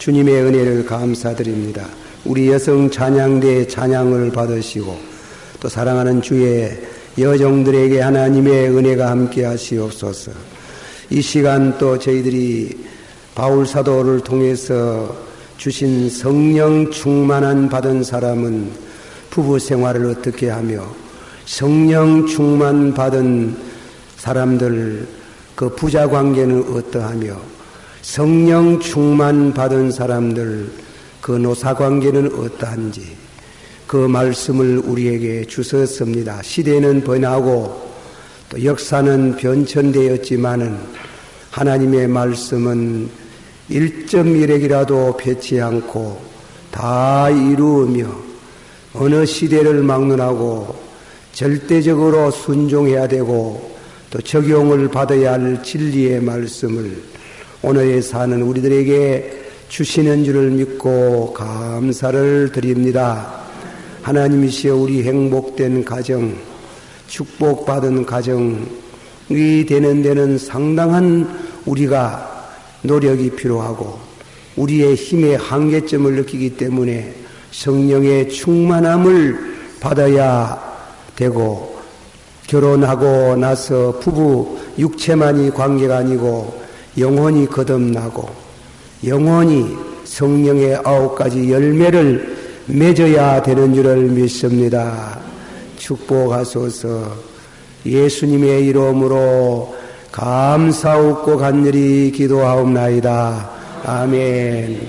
주님의 은혜를 감사드립니다. 우리 여성 찬양대의 찬양을 받으시고 또 사랑하는 주의 여종들에게 하나님의 은혜가 함께 하시옵소서. 이 시간 또 저희들이 바울 사도를 통해서 주신 성령 충만한 받은 사람은 부부 생활을 어떻게 하며 성령 충만 받은 사람들 그 부자 관계는 어떠하며 성령 충만 받은 사람들 그 노사 관계는 어떠한지 그 말씀을 우리에게 주셨습니다. 시대는 변하고 또 역사는 변천되었지만은 하나님의 말씀은 1.1핵이라도 배치 않고 다 이루으며 어느 시대를 막론하고 절대적으로 순종해야 되고 또 적용을 받아야 할 진리의 말씀을 오늘에 사는 우리들에게 주시는 줄을 믿고 감사를 드립니다. 하나님이시여 우리 행복된 가정, 축복받은 가정이 되는 데는 상당한 우리가 노력이 필요하고 우리의 힘의 한계점을 느끼기 때문에 성령의 충만함을 받아야 되고 결혼하고 나서 부부 육체만이 관계가 아니고 영혼이 거듭나고 영혼이 성령의 9가지 열매를 맺어야 되는 줄을 믿습니다. 축복하소서. 예수님의 이름으로 감사하고 간절히 기도하옵나이다. 아멘.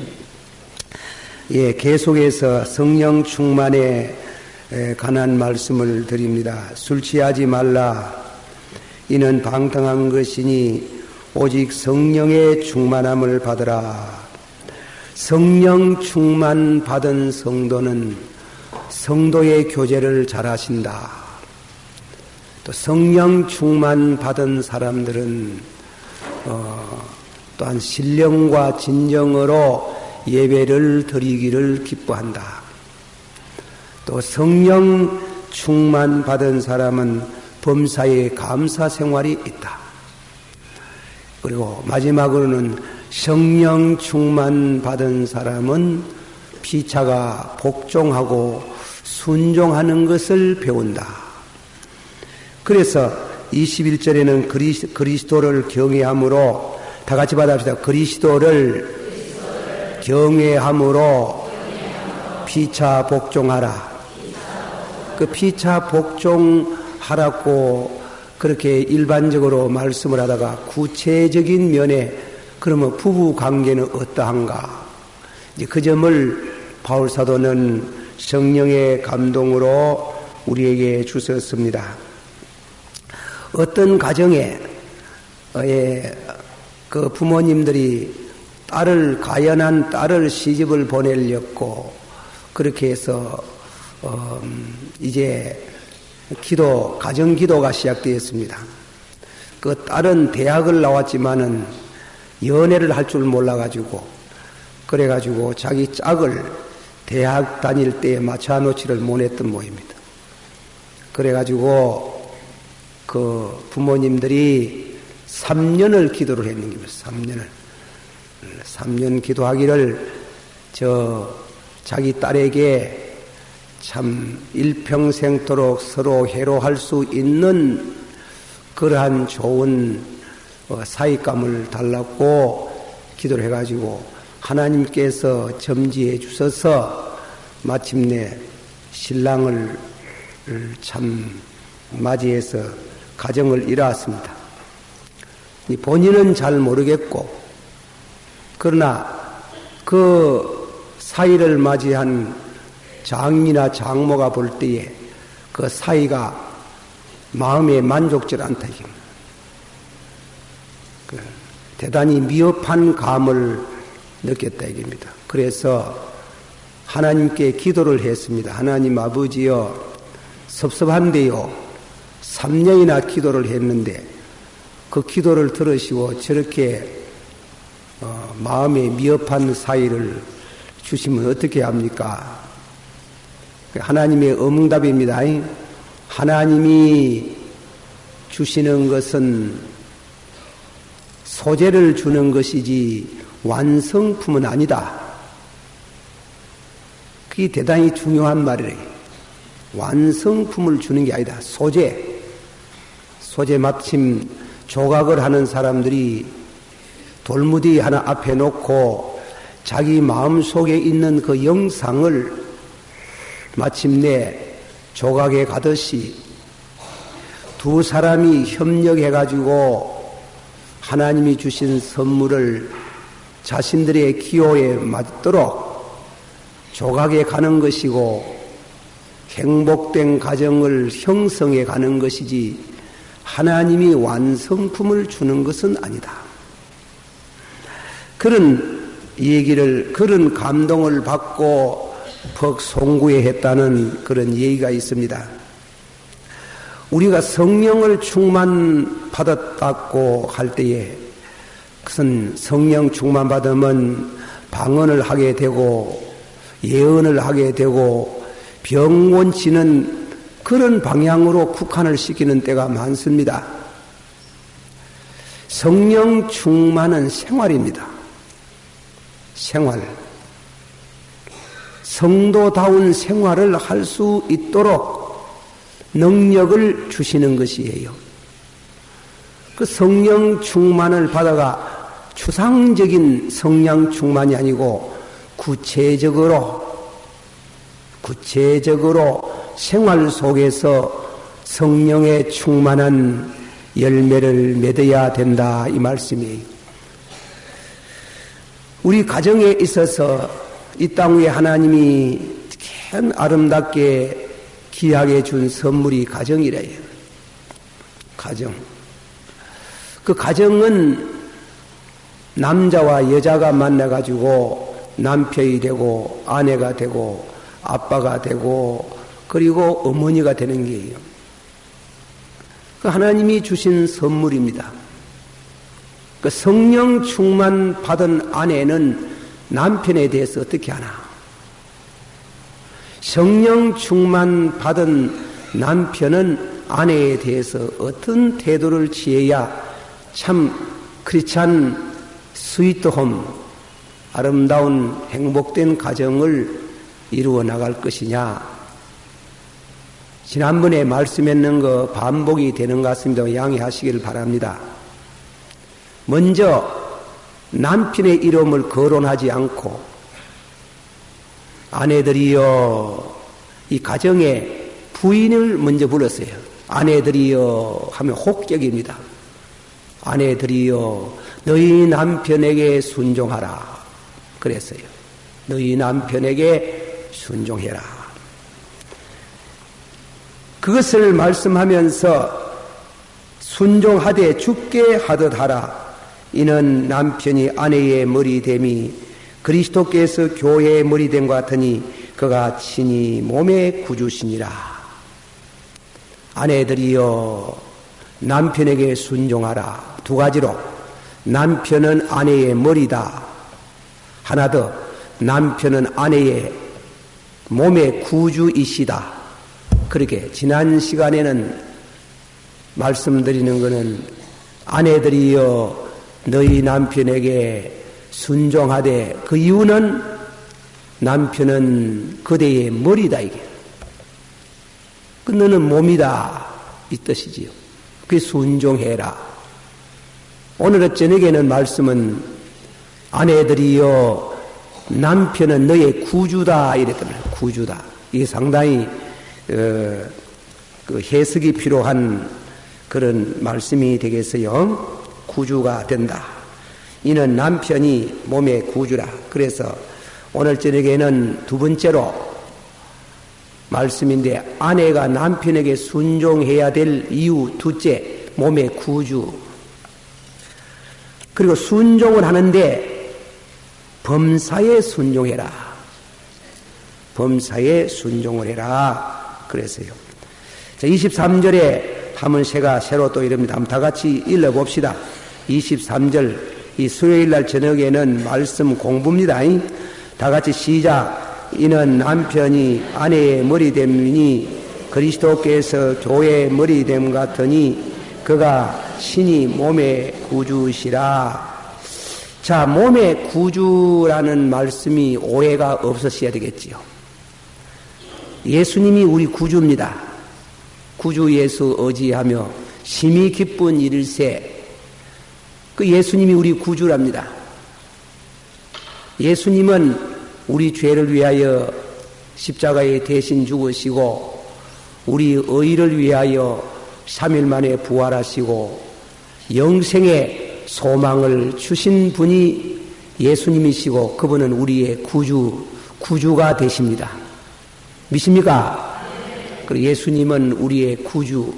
예, 계속해서 성령 충만에 관한 말씀을 드립니다. 술 취하지 말라. 이는 방탕한 것이니 오직 성령의 충만함을 받으라. 성령 충만 받은 성도는 성도의 교제를 잘하신다. 또 성령 충만 받은 사람들은 또한 신령과 진정으로 예배를 드리기를 기뻐한다. 또 성령 충만 받은 사람은 범사에 감사 생활이 있다. 그리고 마지막으로는 성령 충만 받은 사람은 피차가 복종하고 순종하는 것을 배운다. 그래서 21절에는 그리스도를 경외함으로 다 같이 받아봅시다. 그리스도를 경외함으로 피차 복종하라. 그 피차 복종하라고 그렇게 일반적으로 말씀을 하다가 구체적인 면에 그러면 부부 관계는 어떠한가? 이제 그 점을 바울 사도는 성령의 감동으로 우리에게 주셨습니다. 어떤 가정에 그 부모님들이 가연한 딸을 시집을 보내려고 그렇게 해서 이제 가정 기도가 시작되었습니다. 그 딸은 대학을 나왔지만은 연애를 할 줄 몰라가지고 그래가지고 자기 짝을 대학 다닐 때에 맞춰놓지를 못했던 모입니다. 그래가지고 그 부모님들이 3년을 기도를 했는 겁니다. 3년 기도하기를 자기 딸에게 참 일평생토록 서로 해로할 수 있는 그러한 좋은 사익감을 달라고 기도를 해가지고 하나님께서 점지해 주셔서 마침내 신랑을 참 맞이해서 가정을 이루었습니다. 본인은 잘 모르겠고 그러나 그 사이를 맞이한 장이나 장모가 볼 때에 그 사이가 마음에 만족질 않다 이겁니다. 대단히 미흡한 감을 느꼈다 이겁니다. 그래서 하나님께 기도를 했습니다. 하나님 아버지여 섭섭한데요. 3년이나 기도를 했는데 그 기도를 들으시고 저렇게 마음에 미흡한 사이를 주시면 어떻게 합니까? 하나님의 응답입니다. 하나님이 주시는 것은 소재를 주는 것이지 완성품은 아니다. 그게 대단히 중요한 말이래. 완성품을 주는 게 아니다. 소재 마침 조각을 하는 사람들이 돌무디 하나 앞에 놓고 자기 마음속에 있는 그 영상을 마침내 조각에 가듯이 두 사람이 협력해가지고 하나님이 주신 선물을 자신들의 기호에 맞도록 조각에 가는 것이고 행복된 가정을 형성해 가는 것이지 하나님이 완성품을 주는 것은 아니다. 그런 얘기를, 그런 감동을 받고 퍽 송구해 했다는 그런 얘기가 있습니다. 우리가 성령을 충만받았다고 할 때에 그것은 성령 충만받으면 방언을 하게 되고 예언을 하게 되고 병 고치는 그런 방향으로 국한을 시키는 때가 많습니다. 성령 충만은 생활입니다. 생활. 성도다운 생활을 할 수 있도록 능력을 주시는 것이에요. 그 성령 충만을 받아가 추상적인 성령 충만이 아니고 구체적으로 생활 속에서 성령의 충만한 열매를 맺어야 된다 이 말씀이에요. 우리 가정에 있어서 이 땅 위에 하나님이 참 아름답게 귀하게 준 선물이 가정이래요. 가정. 그 가정은 남자와 여자가 만나가지고 남편이 되고 아내가 되고 아빠가 되고 그리고 어머니가 되는 게예요. 그 하나님이 주신 선물입니다. 그 성령 충만 받은 아내는 남편에 대해서 어떻게 하나? 성령 충만 받은 남편은 아내에 대해서 어떤 태도를 취해야 참 크리스찬 스위트홈, 아름다운 행복된 가정을 이루어 나갈 것이냐. 지난번에 말씀했는 거 반복이 되는 것 같습니다. 양해하시기를 바랍니다. 먼저 남편의 이름을 거론하지 않고 아내들이여 이 가정에 부인을 먼저 불렀어요. 아내들이여 하면 혹격입니다. 아내들이여 너희 남편에게 순종하라 그랬어요. 너희 남편에게 순종해라. 그것을 말씀하면서 순종하되 죽게 하듯 하라. 이는 남편이 아내의 머리됨이 그리스도께서 교회의 머리됨과 같으니 그가 친히 몸의 구주시니라. 아내들이여 남편에게 순종하라. 두 가지로 남편은 아내의 머리다. 하나 더 남편은 아내의 몸의 구주이시다. 그렇게 지난 시간에는 말씀드리는 것은 아내들이여 너희 남편에게 순종하되 그 이유는 남편은 그대의 머리다 이게. 그 너는 몸이다 이 뜻이지요. 그 순종해라. 오늘 저녁에는 말씀은 아내들이여 남편은 너의 구주다 이랬더니 구주다. 이게 상당히 그 해석이 필요한 그런 말씀이 되겠어요. 구주가 된다. 이는 남편이 몸의 구주라. 그래서 오늘 저녁에는 두 번째로 말씀인데 아내가 남편에게 순종해야 될 이유 둘째 몸의 구주. 그리고 순종을 하는데 범사에 순종해라. 범사에 순종을 해라. 그랬어요. 자, 23절에 하면 제가 새로 또 이럽니다. 한번 다 같이 읽어봅시다. 23절 이 수요일날 저녁에는 말씀 공부입니다. 다 같이 시작. 이는 남편이 아내의 머리됨이니 그리스도께서 교회의 머리됨 같으니 그가 신이 몸의 구주시라. 자, 몸의 구주라는 말씀이 오해가 없으셔야 되겠지요. 예수님이 우리 구주입니다. 구주 예수 의지하며 심히 기쁜 일일세. 그 예수님이 우리 구주랍니다. 예수님은 우리 죄를 위하여 십자가에 대신 죽으시고 우리 의를 위하여 3일 만에 부활하시고 영생의 소망을 주신 분이 예수님이시고 그분은 우리의 구주가 되십니다. 믿습니까? 그리고 예수님은 우리의 구주,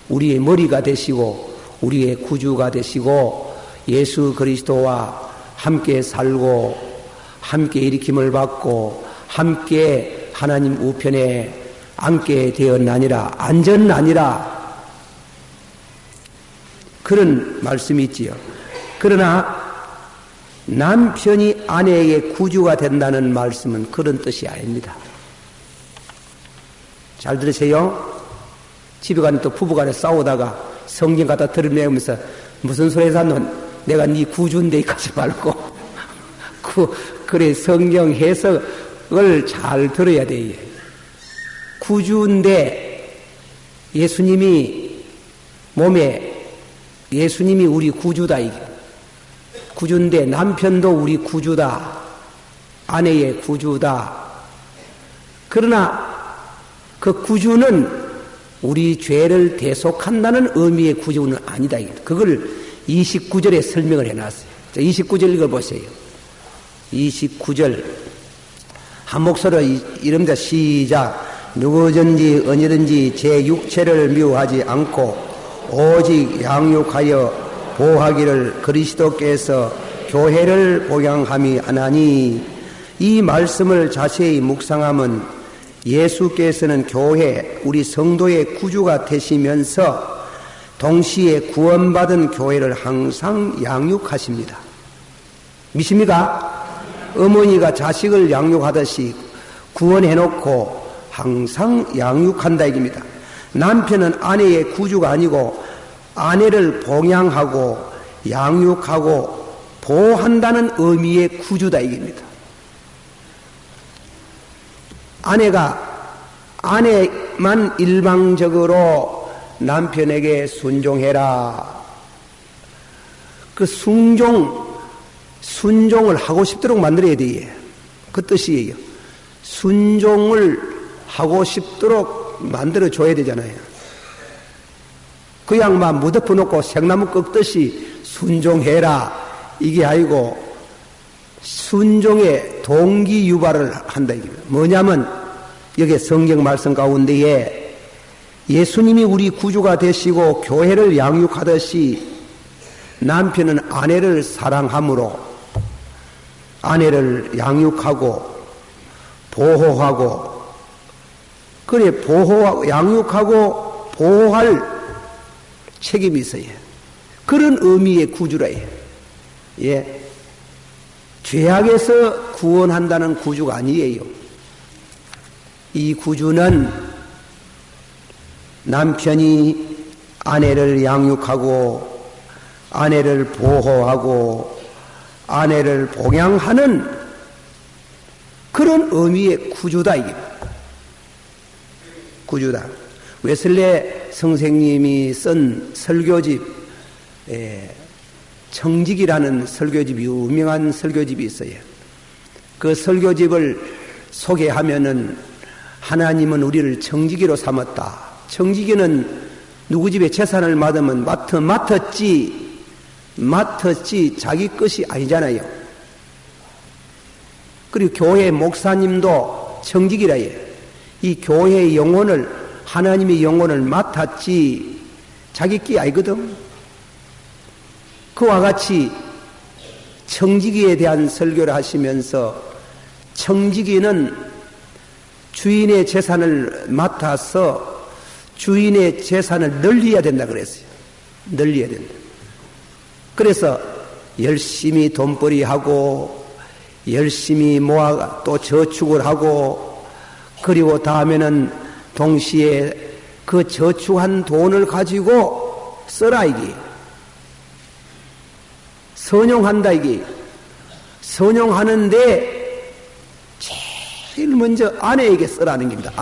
우리의 머리가 되시고 우리의 구주가 되시고 예수 그리스도와 함께 살고 함께 일으킴을 받고 함께 하나님 우편에 앉게 되었나니라, 안전나니라, 그런 말씀이 있지요. 그러나 남편이 아내에게 구주가 된다는 말씀은 그런 뜻이 아닙니다. 잘 들으세요. 집에 가는 또 부부간에 싸우다가 성경 갖다 들으면서 무슨 소리 했노? 내가 네 구주인데 이까지 말고 그래 성경 해석을 잘 들어야 돼. 구주인데 예수님이 우리 구주다. 이게 구주인데 남편도 우리 구주다. 아내의 구주다. 그러나 그 구주는 우리 죄를 대속한다는 의미의 구주는 아니다. 그걸 29절에 설명을 해놨어요. 29절 읽어보세요. 29절 한 목소리로 이름자 시작. 누구든지 언제든지 제 육체를 미워하지 않고 오직 양육하여 보호하기를 그리스도께서 교회를 복양함이 하나니. 이 말씀을 자세히 묵상하면 예수께서는 교회, 우리 성도의 구주가 되시면서 동시에 구원받은 교회를 항상 양육하십니다. 믿습니까? 어머니가 자식을 양육하듯이 구원해놓고 항상 양육한다 이깁니다. 남편은 아내의 구주가 아니고 아내를 봉양하고 양육하고 보호한다는 의미의 구주다 이깁니다. 아내만 일방적으로 남편에게 순종해라. 그 순종을 하고 싶도록 만들어야 돼요. 그 뜻이에요. 순종을 하고 싶도록 만들어줘야 되잖아요. 그냥 막 무덤 놓고 생나무 꺾듯이 순종해라. 이게 아니고 순종의 동기 유발을 한다. 뭐냐면 여기 성경 말씀 가운데에 예수님이 우리 구주가 되시고 교회를 양육하듯이 남편은 아내를 사랑함으로 아내를 양육하고 보호하고 그래 보호하고 양육하고 보호할 책임이 있어요. 그런 의미의 구주라요. 예. 죄악에서 구원한다는 구주가 아니에요. 이 구주는 남편이 아내를 양육하고 아내를 보호하고 아내를 봉양하는 그런 의미의 구주다 이게. 구주다. 웨슬레 선생님이 쓴 설교집 청직이라는 설교집이 유명한 설교집이 있어요. 그 설교집을 소개하면은 하나님은 우리를 청지기로 삼았다. 청지기는 누구 집에 재산을 맡으면 맡았지 자기 것이 아니잖아요. 그리고 교회 목사님도 청지기라 해요. 이 교회의 영혼을 하나님의 영혼을 맡았지 자기 게 아니거든. 그와 같이 청지기에 대한 설교를 하시면서 청지기는 주인의 재산을 맡아서 주인의 재산을 늘려야 된다 그랬어요. 늘려야 된다. 그래서 열심히 돈벌이하고 열심히 모아 또 저축을 하고 그리고 다음에는 동시에 그 저축한 돈을 가지고 써라 이게. 선용한다 이게. 선용하는데 제일 먼저 아내에게 쓰라는 겁니다.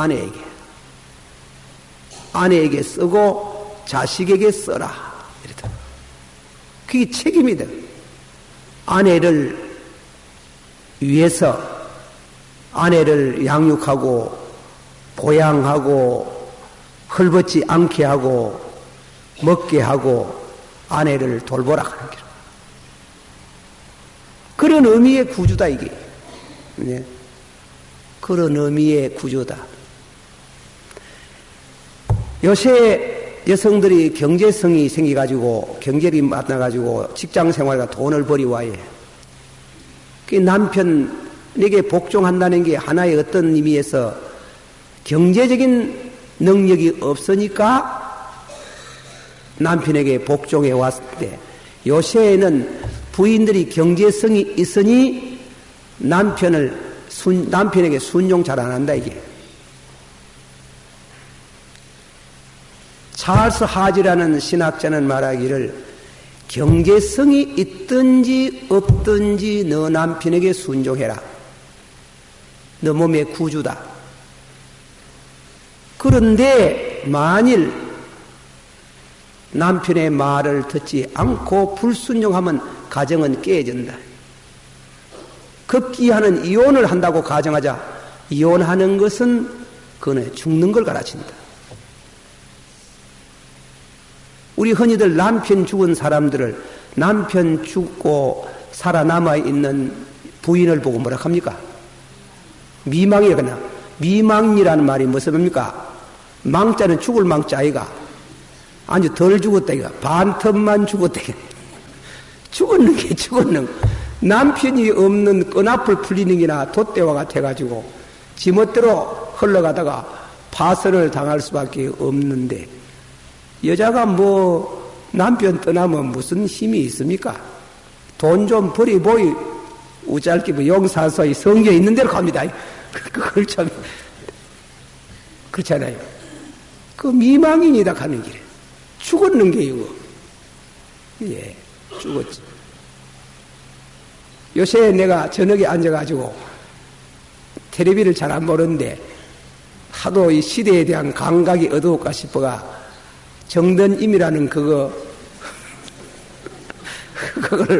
아내에게 쓰고 자식에게 써라. 이렇다. 그게 책임이다. 아내를 위해서 아내를 양육하고 보양하고 헐벗지 않게 하고 먹게 하고 아내를 돌보라 하는 거죠. 그런 의미의 구주다 이게. 네. 그런 의미의 구조다. 요새 여성들이 경제성이 생겨가지고 경제력이 만나가지고 직장생활과 돈을 벌이와야 그 남편에게 복종한다는 게 하나의 어떤 의미에서 경제적인 능력이 없으니까 남편에게 복종해 왔을 때 요새에는 부인들이 경제성이 있으니 남편에게 순종 잘 안 한다 이게. 찰스 하지라는 신학자는 말하기를 경제성이 있든지 없든지 너 남편에게 순종해라. 너 몸의 구주다. 그런데 만일 남편의 말을 듣지 않고 불순종하면 가정은 깨진다. 급기야는 이혼을 한다고 가정하자. 이혼하는 것은 그는 죽는 걸 가르친다. 우리 흔히들 남편 죽은 사람들을 남편 죽고 살아남아 있는 부인을 보고 뭐라 합니까? 미망이거나 미망이라는 말이 무슨 말입니까? 망자는 죽을 망자 아이가 아주 덜 죽었다 이가 반틈만 죽었다 이가 죽었는 게 죽었는 남편이 없는 끈앞을 풀리는 게나 돛대와 같아가지고 지멋대로 흘러가다가 파선을 당할 수밖에 없는데 여자가 뭐 남편 떠나면 무슨 힘이 있습니까? 돈 좀 버리보이 우짤기 뭐 용사서의 성경에 있는 대로 갑니다. 그걸 참 그렇잖아요. 그 미망인이다 가는 길에 죽었는 게 이거. 예, 죽었지. 요새 내가 저녁에 앉아가지고 텔레비를 잘 안 보는데 하도 이 시대에 대한 감각이 어두울까 싶어가 정든임이라는 그거를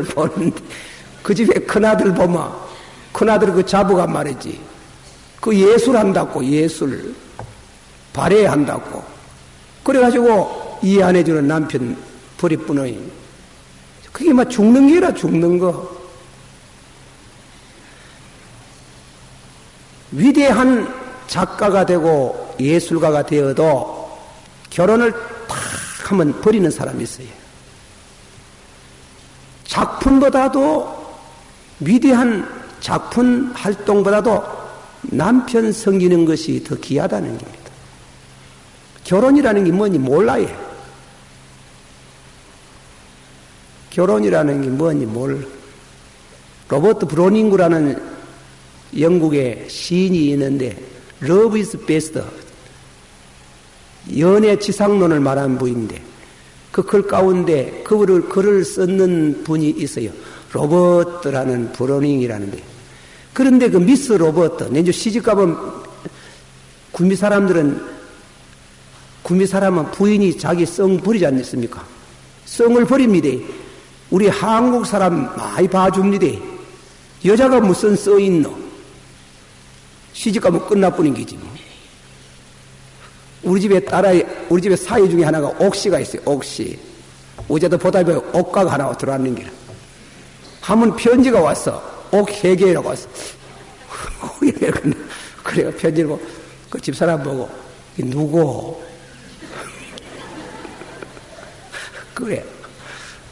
보는데 그 집에 큰아들 보면 큰아들 그 자부가 말이지 그 예술한다고 예술 발해한다고 그래가지고 이해 안 해주는 남편 버리뿐이 그게 막 죽는 게라 죽는 거 위대한 작가가 되고 예술가가 되어도 결혼을 탁 하면 버리는 사람이 있어요. 작품보다도 위대한 작품 활동보다도 남편 섬기는 것이 더 귀하다는 겁니다. 결혼이라는 게 뭔지 몰라요. 결혼이라는 게 뭔지 몰라. 로버트 브로닝구라는 영국의 시인이 있는데 Love is best 연애 지상론을 말하는 분인데 그 글 가운데 글을 썼는 분이 있어요. 로버트라는 브로닝이라는데 그런데 그 미스 로버트 내주 시집가면 구미 사람은 부인이 자기 성 버리지 않습니까? 성을 버립니다. 우리 한국 사람 많이 봐줍니다. 여자가 무슨 써 있노? 시집가면 끝나뿐인 게지 뭐. 우리 집에 사위 중에 하나가 옥시가 있어요. 옥시. 어제도 보다 보니 옥가가 하나 들어왔는 게라. 하면 편지가 왔어. 옥회계라고 왔어. 그래요. 편지를 보고 그 집사람 보고 누구? 그래.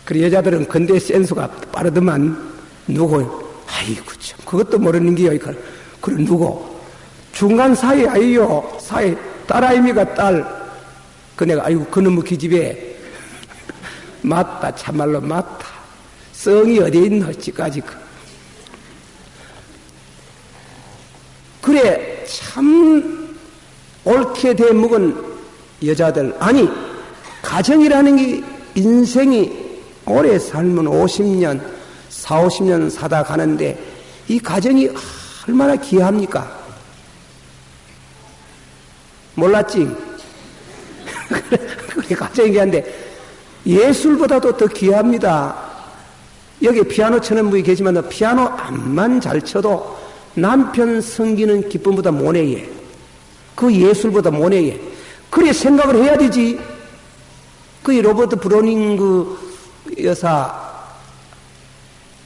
그래 여자들은 근데 센스가 빠르더만 누구? 아이고 참 그것도 모르는 게요. 그래 누구? 중간 사이 아이요. 사이 딸아이미가 딸. 그 내가 아이고 그놈의 기집애 맞다 참말로 맞다. 성이 어디에 있노? 지까지 그래 참 옳게 대먹은 여자들 아니 가정이라는 게 인생이 오래 살면 50년 40, 50년 사다 가는데 이 가정이 얼마나 귀합니까? 몰랐지? 그래, 가장 얘기하는데, 예술보다도 더 귀합니다. 여기 피아노 치는 분이 계시면 피아노 암만 잘 쳐도 남편 성기는 기쁨보다 모내예. 그 예술보다 모내예. 그래 생각을 해야 되지. 그 로버트 브로닝 그 여사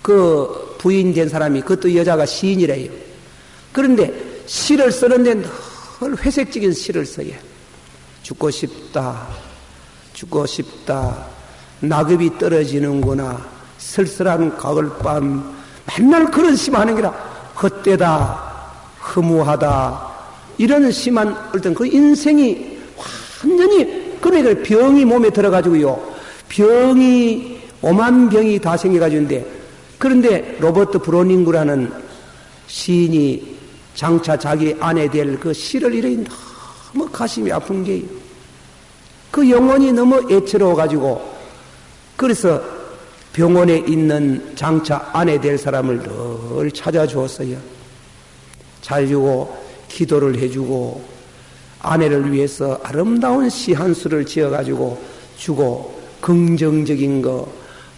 그 부인 된 사람이 그것도 여자가 시인이래요. 그런데 시를 쓰는데 늘 회색적인 시를 써요. 죽고 싶다. 죽고 싶다. 낙엽이 떨어지는구나. 쓸쓸한 가을밤. 맨날 그런 시만 하는 게라 헛되다. 허무하다. 이런 시만 어떤 그 인생이 완전히 그러니까 병이 몸에 들어가지고요. 병이 오만 병이 다 생겨가지고인데 그런데 로버트 브로닝구라는 시인이 장차 자기 아내 될 그 시를 이래 너무 가슴이 아픈 게요. 그 영혼이 너무 애처로워가지고 그래서 병원에 있는 장차 아내 될 사람을 늘 찾아주었어요. 잘 주고 기도를 해주고 아내를 위해서 아름다운 시 한 수를 지어가지고 주고 긍정적인 거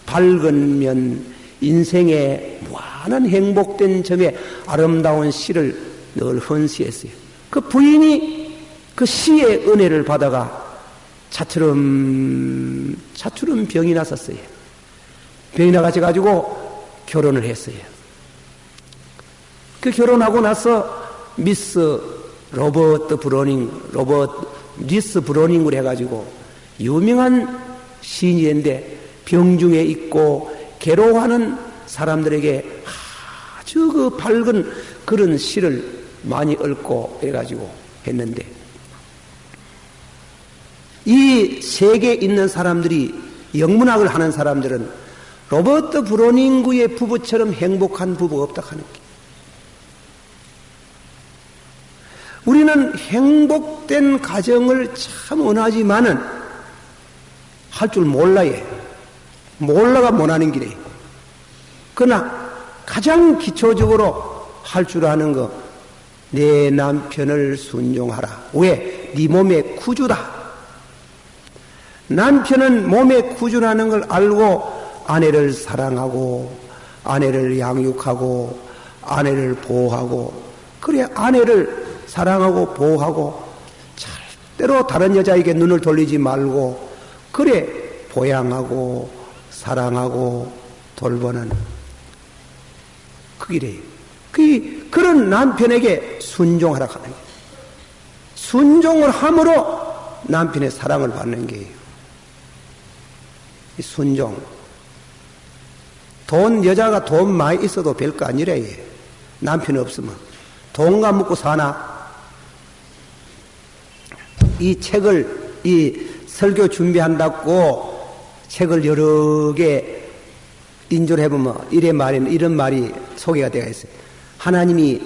밝은 면 인생의 무한한 행복된 점에 아름다운 시를 늘 헌시했어요. 그 부인이 그 시의 은혜를 받아가 차처럼 병이 났었어요. 병이 나가지고 결혼을 했어요. 그 결혼하고 나서 미스 리스 브로닝을 해가지고 유명한 시인인데 병중에 있고 괴로워하는 사람들에게 아주 그 밝은 그런 시를 많이 읽고 해가지고 했는데 이 세계에 있는 사람들이 영문학을 하는 사람들은 로버트 브로닝구의 부부처럼 행복한 부부가 없다 하는 게 우리는 행복된 가정을 참 원하지만은 할 줄 몰라요. 몰라가 못하는 길이에요. 그러나 가장 기초적으로 할 줄 아는 거, 내 남편을 순종하라. 왜? 네 몸의 구주다. 남편은 몸의 구주라는 걸 알고 아내를 사랑하고 아내를 양육하고 아내를 보호하고 그래 아내를 사랑하고 보호하고 절대로 다른 여자에게 눈을 돌리지 말고 그래 보양하고 사랑하고 돌보는 그 길이에요. 그런 남편에게 순종하라 하는 거예요. 순종을 함으로 남편의 사랑을 받는 게예요. 순종. 여자가 돈 많이 있어도 별거 아니래. 남편 없으면. 돈가 먹고 사나? 이 설교 준비한다고 책을 여러 개 인조를 해보면 이런 말이 소개가 되어 있어요. 하나님이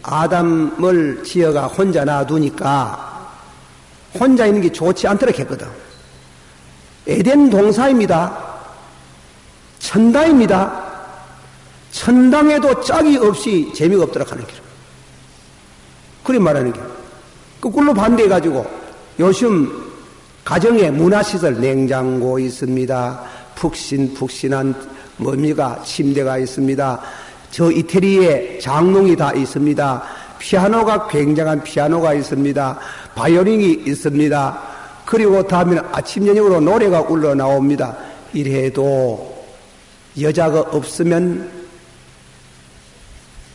아담을 지어가 혼자 놔두니까 혼자 있는 게 좋지 않도록 했거든. 에덴 동사입니다. 천당입니다. 천당에도 짝이 없이 재미가 없도록 하는 길. 그래 말하는 길. 거꾸로 반대해가지고 요즘 가정에 문화시설 냉장고 있습니다. 푹신한 침대가 있습니다. 저 이태리에 장롱이 다 있습니다. 피아노가 굉장한 피아노가 있습니다. 바이올린이 있습니다. 그리고 다음에는 아침 저녁으로 노래가 흘러나옵니다. 이래도 여자가 없으면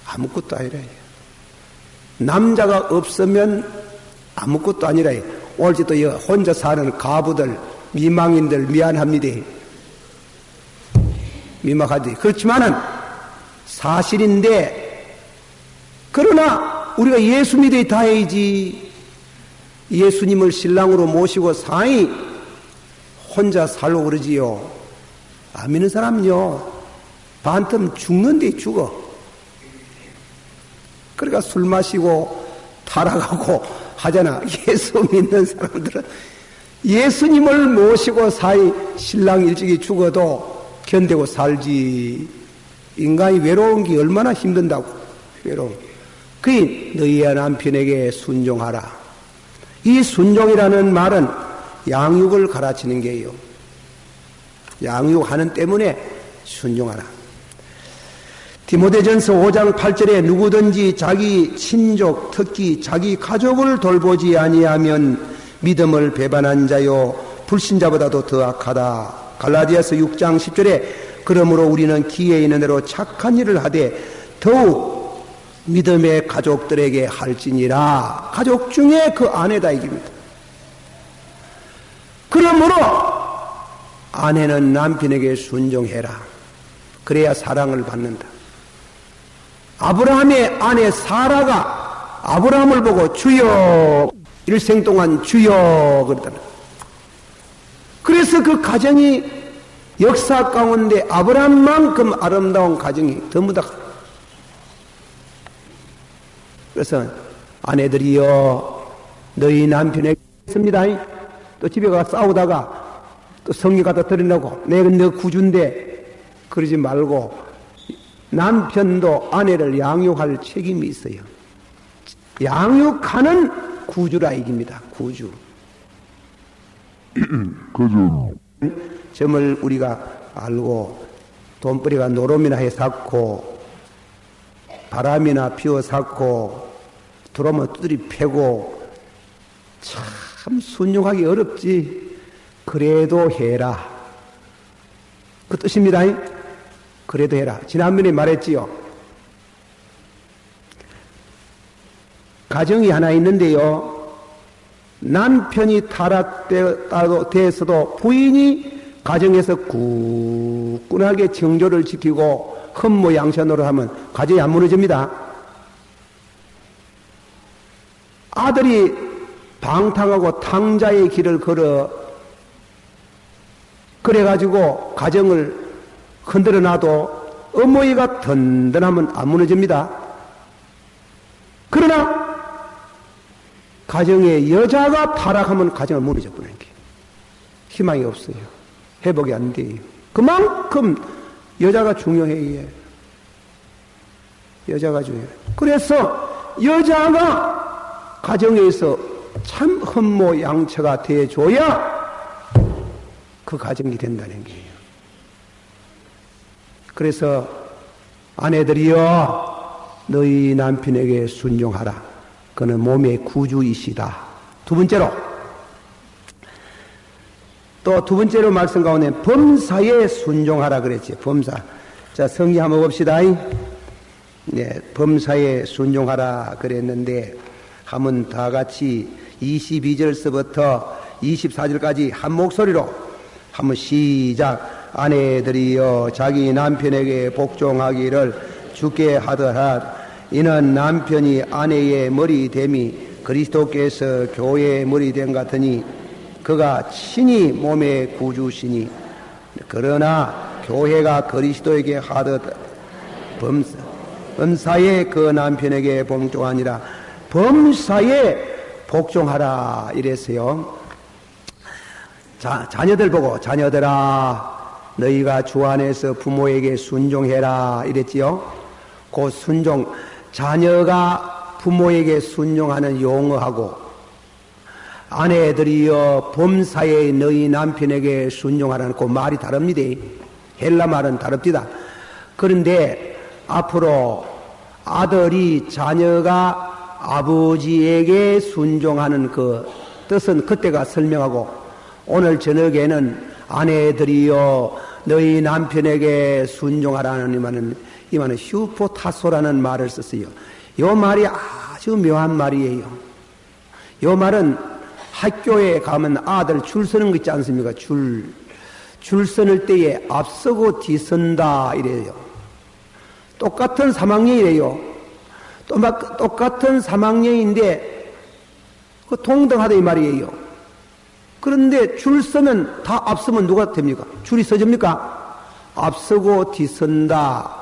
아무것도 아니라 남자가 없으면 아무것도 아니라 오늘도 혼자 사는 가부들 미망인들 미안합니다. 미망하지. 그렇지만은 사실인데 그러나 우리가 예수 믿어야 다행이지. 예수님을 신랑으로 모시고 사이 혼자 살고 그러지요. 안 믿는 사람은요 반틈 죽는데 죽어. 그러니까 술 마시고 타락하고 하잖아. 예수 믿는 사람들은 예수님을 모시고 사이 신랑 일찍이 죽어도 견디고 살지. 인간이 외로운 게 얼마나 힘든다고. 외로운. 그이 너희의 남편에게 순종하라. 이 순종이라는 말은 양육을 가르치는 게요. 양육하는 때문에 순종하라. 디모데전서 5장 8절에 누구든지 자기 친족, 특히 자기 가족을 돌보지 아니하면 믿음을 배반한 자요 불신자보다도 더 악하다. 갈라디아서 6장 10절에 그러므로 우리는 기회 있는 대로 착한 일을 하되 더욱 믿음의 가족들에게 할지니라. 가족 중에 그 아내다 이깁니다. 그러므로 아내는 남편에게 순종해라. 그래야 사랑을 받는다. 아브라함의 아내 사라가 아브라함을 보고 주여, 일생 동안 주여 그러더라. 그래서 그 가정이 역사 가운데 아브라함만큼 아름다운 가정이 드무다. 그래서 아내들이여 너희 남편에게 있습니다. 또 집에 가서 싸우다가 또 성리 갖다 드리려고 내가 너 구주인데 그러지 말고 남편도 아내를 양육할 책임이 있어요. 양육하는 구주라 이깁니다. 구주. 점을 우리가 알고 돈벌이가 노름이나 해 샀고 바람이나 피워 샀고 들어오면 두드리 패고 참 순종하기 어렵지. 그래도 해라. 그 뜻입니다. 그래도 해라. 지난번에 말했지요. 가정이 하나 있는데요. 남편이 타락되어서도 부인이 가정에서 굳건하게 정조를 지키고 흠모양선으로 하면 가정이 안 무너집니다. 아들이 방탕하고 탕자의 길을 걸어 그래가지고 가정을 흔들어 놔도 어머니가 든든하면 안 무너집니다. 그러나 가정에 여자가 타락하면 가정을 무너져 버리는 게 희망이 없어요. 회복이 안 돼요. 그만큼 여자가 중요해요. 여자가 중요해요. 그래서 여자가 가정에서 참 흠모양처가 돼줘야 그 가정이 된다는 거예요. 그래서 아내들이여 너희 남편에게 순종하라. 그는 몸의 구주이시다. 두 번째로 또 두 번째로 말씀 가운데 범사에 순종하라 그랬지. 범사. 자, 성경 한번 봅시다. 네, 범사에 순종하라 그랬는데 한번 다 같이 22절서부터 24절까지 한 목소리로 한번 시작. 아내들이여 자기 남편에게 복종하기를 주께 하더라. 이는 남편이 아내의 머리됨이 그리스도께서 교회의 머리됨 같으니 그가 친히 몸의 구주시니 그러나 교회가 그리스도에게 하듯 범사에 그 남편에게 복종하니라. 범사에 복종하라 이랬어요. 자, 자녀들 보고 자녀들아 너희가 주 안에서 부모에게 순종해라 이랬지요. 그 순종, 자녀가 부모에게 순종하는 용어하고 아내들이여 범사에 너희 남편에게 순종하라는 그 말이 다릅니다. 헬라 말은 다릅니다. 그런데 앞으로 아들이 자녀가 아버지에게 순종하는 그 뜻은 그때가 설명하고 오늘 저녁에는 아내들이여 너희 남편에게 순종하라는 이 말은 휴포타소라는 말을 썼어요. 이 말이 아주 묘한 말이에요. 이 말은 학교에 가면 아들 줄 서는 거 있지 않습니까? 줄 서는 때에 앞서고 뒤선다 이래요. 똑같은 3학년이래요. 또 막 똑같은 3학년인데 그 동등하다 이 말이에요. 그런데 줄 서면 다 앞서면 누가 됩니까? 줄이 서집니까? 앞서고 뒤선다.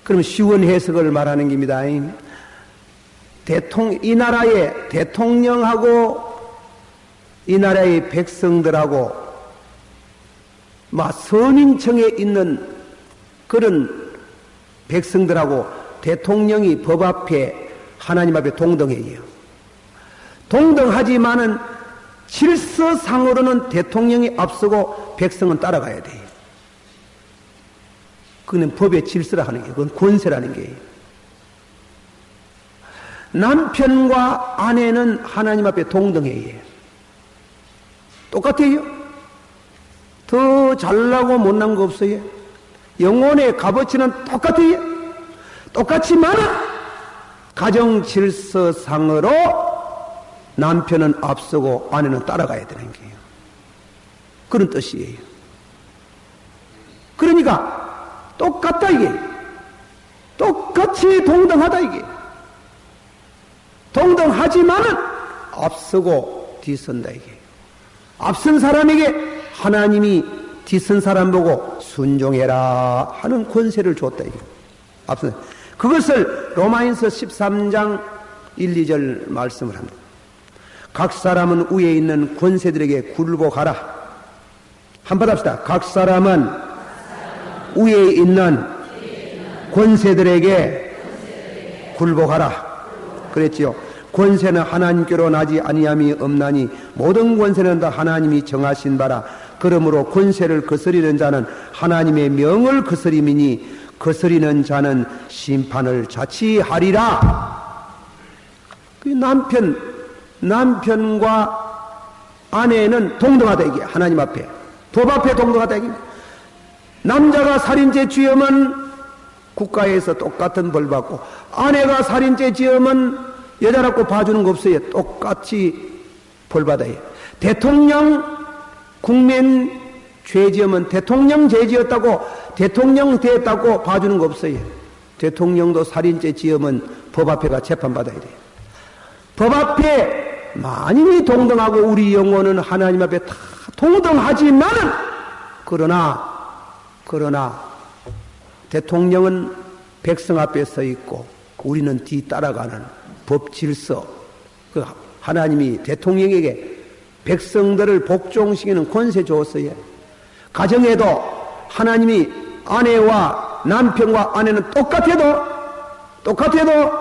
그럼 쉬운 해석을 말하는 겁니다. 이 나라의 대통령하고 이 나라의 백성들하고 서민층에 있는 그런 백성들하고 대통령이 법 앞에 하나님 앞에 동등해요. 동등하지만은 질서상으로는 대통령이 앞서고 백성은 따라가야 돼. 그건 법의 질서라 하는 게, 그건 권세라는 게. 남편과 아내는 하나님 앞에 동등해요. 똑같아요. 더 잘나고 못난 거 없어요. 영혼의 값어치는 똑같아요. 똑같지만 가정 질서상으로 남편은 앞서고 아내는 따라가야 되는 거예요. 그런 뜻이에요. 그러니까 똑같다 이게. 똑같이 동등하다 이게. 동등하지만은 앞서고 뒤선다 이게. 앞선 사람에게 하나님이 뒤선 사람 보고 순종해라 하는 권세를 줬다 이게. 앞선. 그것을 로마인서 13장 1, 2절 말씀을 합니다. 각 사람은 위에 있는 권세들에게 굴복하라. 한번 합시다. 각 사람은 위에 있는 권세들에게 굴복하라. 그랬지요. 권세는 하나님께로 나지 아니함이 없나니 모든 권세는 다 하나님이 정하신 바라. 그러므로 권세를 거스리는 자는 하나님의 명을 거스림이니 거스리는 자는 심판을 자치하리라. 그 남편과 아내는 동등하다 이게. 하나님 앞에 법 앞에 동등하다 이게. 남자가 살인죄 지으면 국가에서 똑같은 벌 받고, 아내가 살인죄 지으면 여자라고 봐주는 거 없어요. 똑같이 벌 받아요. 대통령 국민 죄 지으면 대통령 죄 지었다고 대통령 됐다고 봐주는 거 없어요. 대통령도 살인죄 지으면 법 앞에가 재판받아야 돼요. 법 앞에 만인이 동등하고 우리 영혼은 하나님 앞에 다 동등하지만은 그러나 대통령은 백성 앞에 서 있고 우리는 뒤 따라가는 법 질서. 그 하나님이 대통령에게 백성들을 복종시키는 권세 줬어요. 가정에도 하나님이 아내와 남편과 아내는 똑같아도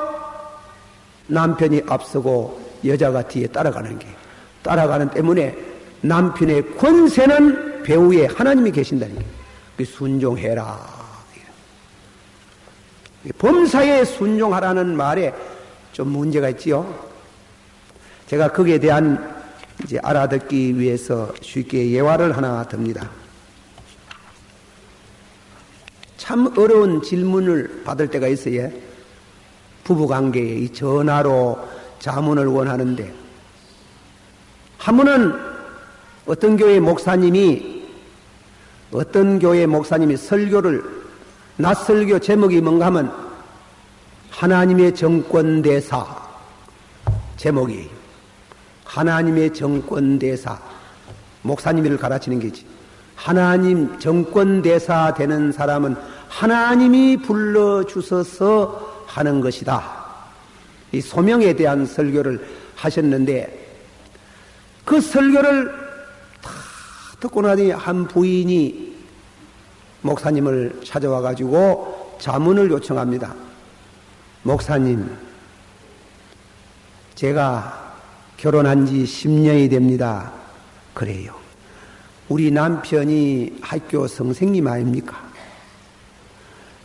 남편이 앞서고 여자가 뒤에 따라가는 게, 따라가는 때문에 남편의 권세는 배후에 하나님이 계신다는 게. 순종해라. 범사에 순종하라는 말에 좀 문제가 있지요. 제가 거기에 대한 이제 알아듣기 위해서 쉽게 예화를 하나 듭니다. 참 어려운 질문을 받을 때가 있어요. 부부관계에 이 전화로 자문을 원하는데, 한 번은 어떤 교회 목사님이 설교를, 낯설교 제목이 뭔가 하면 하나님의 정권대사 제목이에요. 하나님의 정권대사. 목사님을 가르치는 게지. 하나님 정권대사 되는 사람은 하나님이 불러주셔서 하는 것이다. 이 소명에 대한 설교를 하셨는데, 그 설교를 다 듣고 나니 한 부인이 목사님을 찾아와 가지고 자문을 요청합니다. 목사님, 제가 결혼한 지 10년이 됩니다. 그래요. 우리 남편이 학교 선생님 아닙니까?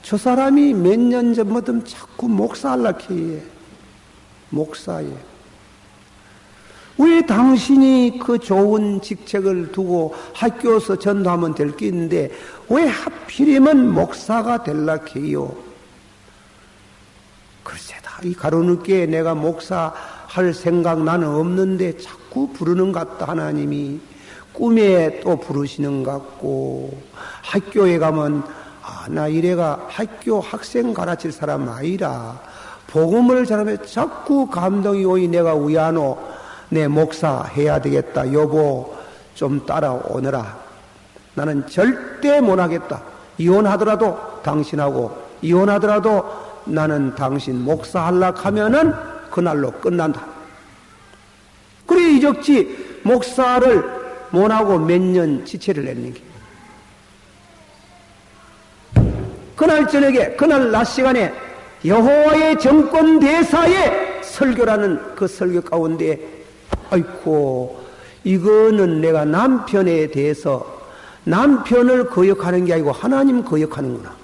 저 사람이 몇 년 전부터 자꾸 목사하려고 해. 목사예. 왜 당신이 그 좋은 직책을 두고 학교에서 전도하면 될 게 있는데 왜 하필이면 목사가 되려고 해요? 글쎄다, 이 가로늦게 내가 목사할 생각 나는 없는데 자꾸 부르는 것 같다. 하나님이 꿈에 또 부르시는 것 같고, 학교에 가면 나 이래가 학교 학생 가르칠 사람 아니라 복음을 전하면 자꾸 감동이 오니 내가 위안호 내 목사 해야 되겠다. 여보 좀 따라오너라. 나는 절대 못하겠다. 이혼하더라도 당신하고, 이혼하더라도 나는 당신 목사하려고 하면은 그날로 끝난다. 그래 이적지 목사를 못하고 몇 년 지체를 냈는 게. 그날 저녁에, 그날 낮 시간에 여호와의 정권 대사의 설교라는 그 설교 가운데 아이고, 이거는 내가 남편에 대해서 남편을 거역하는 게 아니고 하나님 거역하는구나.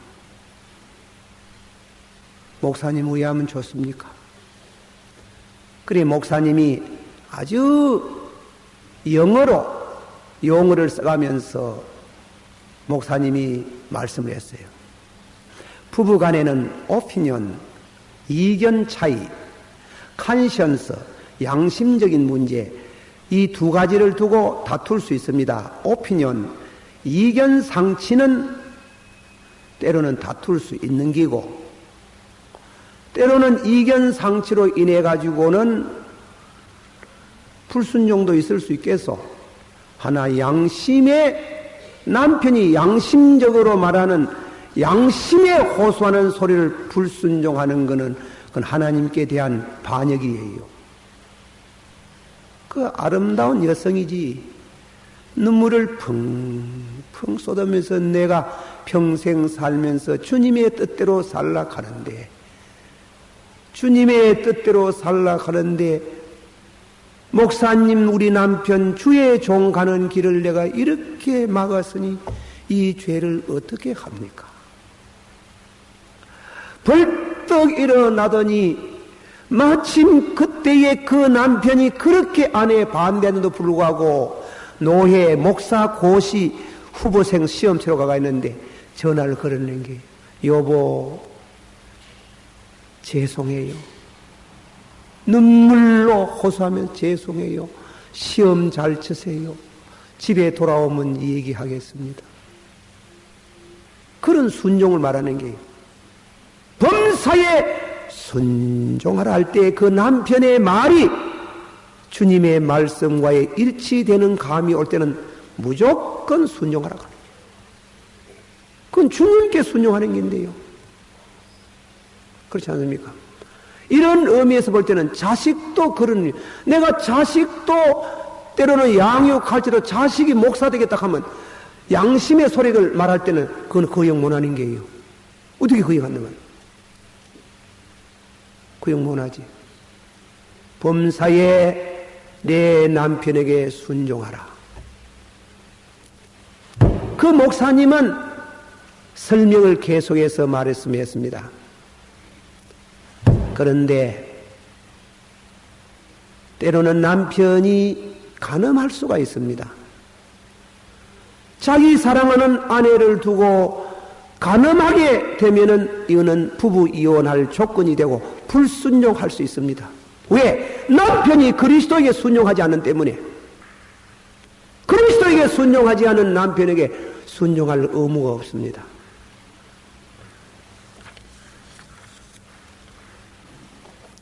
목사님 의하면 좋습니까? 그래, 목사님이 아주 용어를 써가면서 목사님이 말씀을 했어요. 부부 간에는 오피니언, 이견 차이, 컨션스, 양심적인 문제, 이 두 가지를 두고 다툴 수 있습니다. 오피니언, 이견 상치는 때로는 다툴 수 있는 기고, 때로는 이견 상치로 인해 가지고는 불순종도 있을 수 있겠소. 하나 남편이 양심적으로 말하는 양심에 호소하는 소리를 불순종하는 것은 그건 하나님께 대한 반역이에요. 그 아름다운 여성이지 눈물을 펑펑 쏟으면서 내가 평생 살면서 주님의 뜻대로 살락하는데 목사님 우리 남편 주의 종 가는 길을 내가 이렇게 막았으니 이 죄를 어떻게 합니까? 벌떡 일어나더니 마침 그때에 그 남편이 그렇게 아내에 반대하는데도 불구하고 노회 목사 고시 후보생 시험 치러 가가 있는데 전화를 걸어낸 게 여보 죄송해요. 눈물로 호소하면 죄송해요. 시험 잘 치세요. 집에 돌아오면 얘기하겠습니다. 그런 순종을 말하는 게 범사에 순종하라 할 때 그 남편의 말이 주님의 말씀과의 일치되는 감이 올 때는 무조건 순종하라. 그건 주님께 순종하는 게인데요. 그렇지 않습니까? 이런 의미에서 볼 때는 자식도 내가 자식도 때로는 양육할지도 자식이 목사 되겠다 하면 양심의 소리를 말할 때는 그건 거역 못하는 게예요. 어떻게 거역한다면? 거역 못하지. 범사에 내 남편에게 순종하라. 그 목사님은 설명을 계속해서 말했으면 했습니다. 그런데 때로는 남편이 간음할 수가 있습니다. 자기 사랑하는 아내를 두고 간음하게 되면은 이거는 부부 이혼할 조건이 되고 불순종할 수 있습니다. 왜? 남편이 그리스도에게 순종하지 않는 때문에. 그리스도에게 순종하지 않은 남편에게 순종할 의무가 없습니다.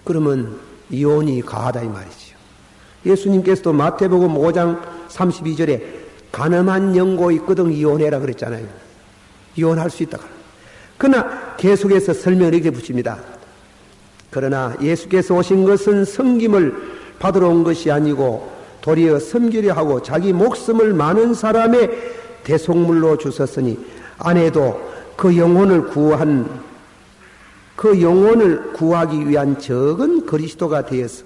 그러면 이혼이 가하다 이 말이죠. 예수님께서도 마태복음 5장 32절에 간음한 영고 있거든 이혼해라 그랬잖아요. 이혼할 수 있다. 그러나 계속해서 설명을 이렇게 붙입니다. 그러나 예수께서 오신 것은 섬김을 받으러 온 것이 아니고 도리어 섬기려 하고 자기 목숨을 많은 사람의 대속물로 주셨으니 아내도 그 영혼을 구하기 위한 적은 그리스도가 되어서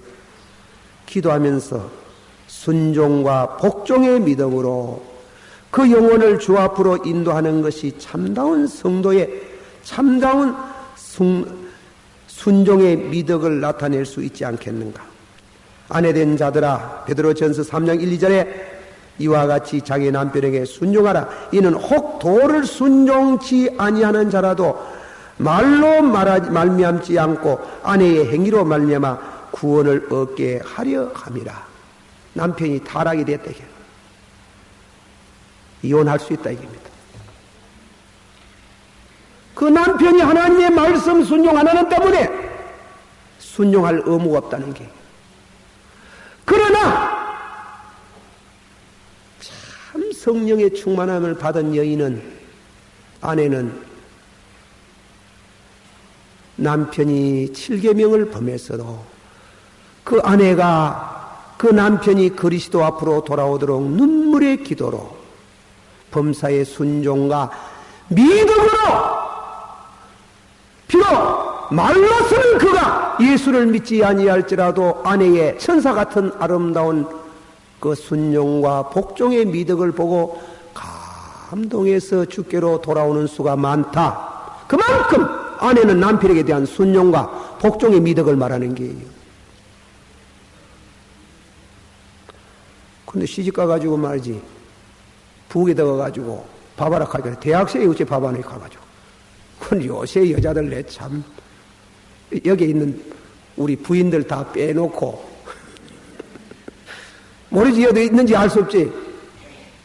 기도하면서 순종과 복종의 믿음으로 그 영혼을 주 앞으로 인도하는 것이 참다운 성도의 참다운 순종의 미덕을 나타낼 수 있지 않겠는가. 아내된 자들아 베드로전서 3장 1, 2절에 이와 같이 자기 남편에게 순종하라. 이는 혹 도를 순종치 아니하는 자라도 말로 말미암지 않고 아내의 행위로 말미암아 구원을 얻게 하려 함이라. 남편이 타락이 됐다 이게. 이혼할 수 있다 이겁니다. 그 남편이 하나님의 말씀 순종 안 하는 때문에 순종할 의무가 없다는 게. 그러나 참 성령의 충만함을 받은 여인은 아내는 남편이 7계명을 범했어도 그 아내가 그 남편이 그리스도 앞으로 돌아오도록 눈물의 기도로 범사의 순종과 믿음으로 비록 말로서는 그가 예수를 믿지 아니할지라도 아내의 천사 같은 아름다운 그 순종과 복종의 미덕을 보고 감동해서 주께로 돌아오는 수가 많다. 그만큼 아내는 남편에게 대한 순종과 복종의 미덕을 말하는 게예요. 근데 시집가 가지고 말이지 부엌에 들어가 가지고 밥하러 가니까 대학생이 어째 밥 안에 가가지고. 그건 요새 여자들 내 참 여기 있는 우리 부인들 다 빼놓고 모르지 어디 있는지 알 수 없지.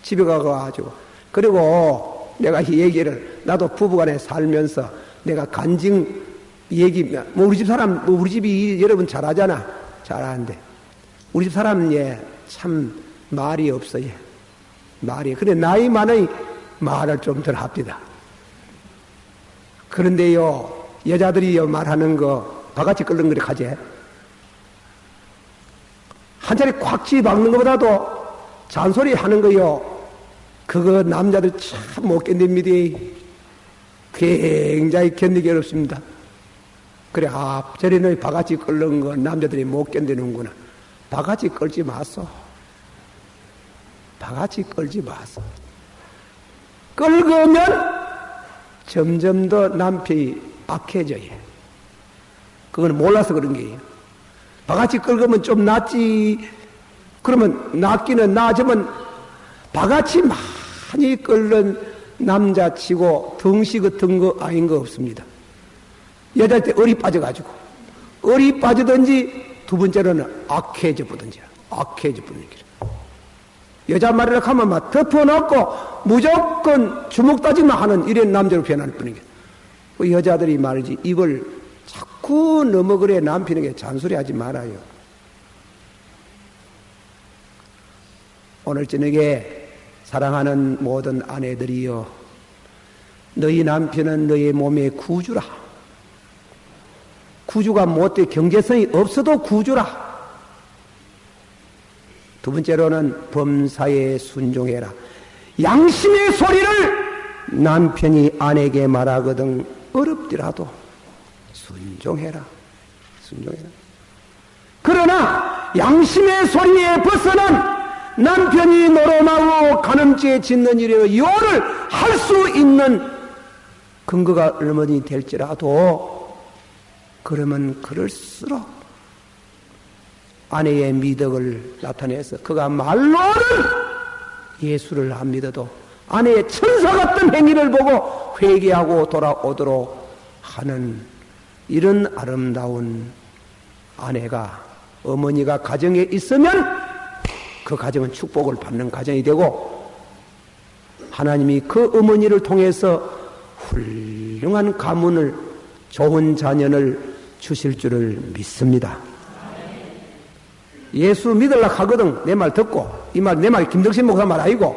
집에 가가지고. 그리고 내가 이 얘기를 나도 부부간에 살면서 내가 간증 얘기 뭐 우리 집 사람 뭐 우리 집이 여러분 잘하잖아. 잘하는데 우리 집 사람 참 말이 없어. 말이 그래 나이 많으니 말을 좀 덜 합니다. 그런데요 여자들이 말하는 거 바가지 끓는 거를 가지. 한 차례 콱 집박는 것보다도 잔소리 하는 거요. 그거 남자들 참 못 견딥니다. 굉장히 견디기 어렵습니다. 그래, 저래 너희 바가지 끓는 거 남자들이 못 견디는구나. 바가지 끓지 마소. 바가지 끓지 마소. 끓으면 점점 더 남편이 악해져요. 그건 몰라서 그런 게예요. 바가지 끓으면 좀 낫지. 그러면 낫기는 나아지면 바가지 많이 끓는 남자치고 덩시 같은 거 아닌 거 없습니다. 여자 때 얼이 빠져가지고 얼이 빠지든지 두 번째로는 악해져 보든지 악해져 보는 길. 여자 말이라 하면 막 덮어놓고 무조건 주먹다짐만 하는 이런 남자로 변할 뿐이게. 그 여자들이 말이지 입을 자꾸 넘어그래 남편에게 잔소리하지 말아요. 오늘 저녁에 사랑하는 모든 아내들이여, 너희 남편은 너희 몸의 구주라. 구주가 못돼 경제성이 없어도 구주라. 두 번째로는 범사에 순종해라. 양심의 소리를 남편이 아내에게 말하거든 어렵더라도 순종해라. 순종해라. 그러나 양심의 소리에 벗어난 남편이 노름하고 간음죄 짓는 일에 요를 할 수 있는 근거가 얼마든지 될지라도 그러면 그럴수록 아내의 미덕을 나타내서 그가 말로는 예수를 안 믿어도 아내의 천사 같은 행위를 보고 회개하고 돌아오도록 하는 이런 아름다운 아내가 어머니가 가정에 있으면 그 가정은 축복을 받는 가정이 되고 하나님이 그 어머니를 통해서 훌륭한 가문을 좋은 자녀를 주실 줄을 믿습니다. 예수 믿으려고 하거든 내 말 듣고 이 말 내 말 김덕신 목사 말 아니고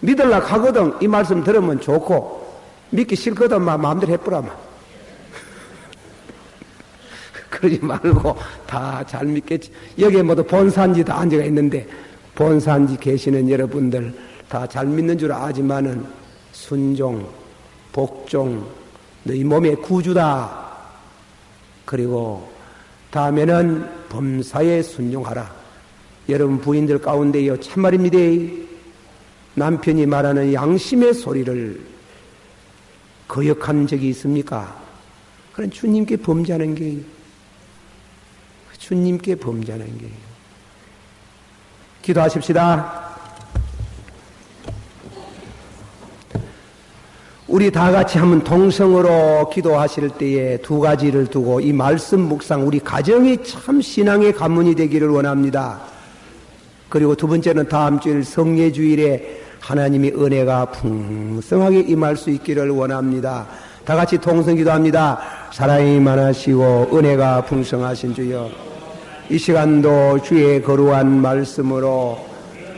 믿으려고 하거든 이 말씀 들으면 좋고 믿기 싫거든 막 마음대로 해보라마. 그러지 말고 다 잘 믿겠지. 여기에 모두 본산지 다 앉아 있는데 본산지 계시는 여러분들 다 잘 믿는 줄 아지만은 순종, 복종, 너희 몸의 구주다. 그리고 다음에는 범사에 순종하라. 여러분 부인들 가운데요 참말입니다. 남편이 말하는 양심의 소리를 거역한 적이 있습니까? 그건 주님께 범죄하는 게예요. 주님께 범죄하는 게예요. 기도하십시다. 우리 다 같이 한번 동성으로 기도하실 때에 두 가지를 두고 이 말씀 묵상 우리 가정이 참 신앙의 가문이 되기를 원합니다. 그리고 두 번째는 다음 주일 성례주일에 하나님의 은혜가 풍성하게 임할 수 있기를 원합니다. 다 같이 동성 기도합니다. 사랑이 많으시고 은혜가 풍성하신 주여, 이 시간도 주의 거룩한 말씀으로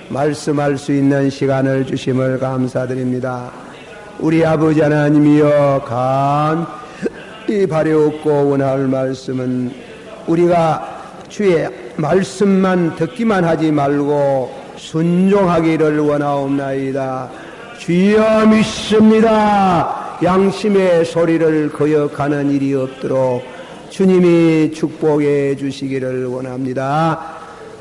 말씀할 수 있는 시간을 주심을 감사드립니다. 우리 아버지 하나님이여, 간이 바래옵고 원할 말씀은 우리가 주의 말씀만 듣기만 하지 말고 순종하기를 원하옵나이다. 주여 믿습니다. 양심의 소리를 거역하는 일이 없도록 주님이 축복해 주시기를 원합니다.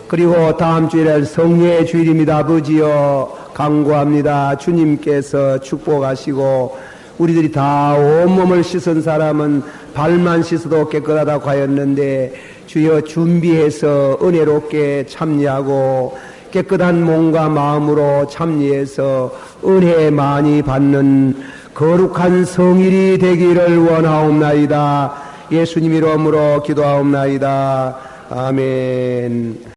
그리고 다음 주일은 성례 주일입니다. 아버지여 간구합니다. 주님께서 축복하시고 우리들이 다 온몸을 씻은 사람은 발만 씻어도 깨끗하다고 하였는데 주여 준비해서 은혜롭게 참여하고 깨끗한 몸과 마음으로 참여해서 은혜 많이 받는 거룩한 성일이 되기를 원하옵나이다. 예수님 이름으로 기도하옵나이다. 아멘.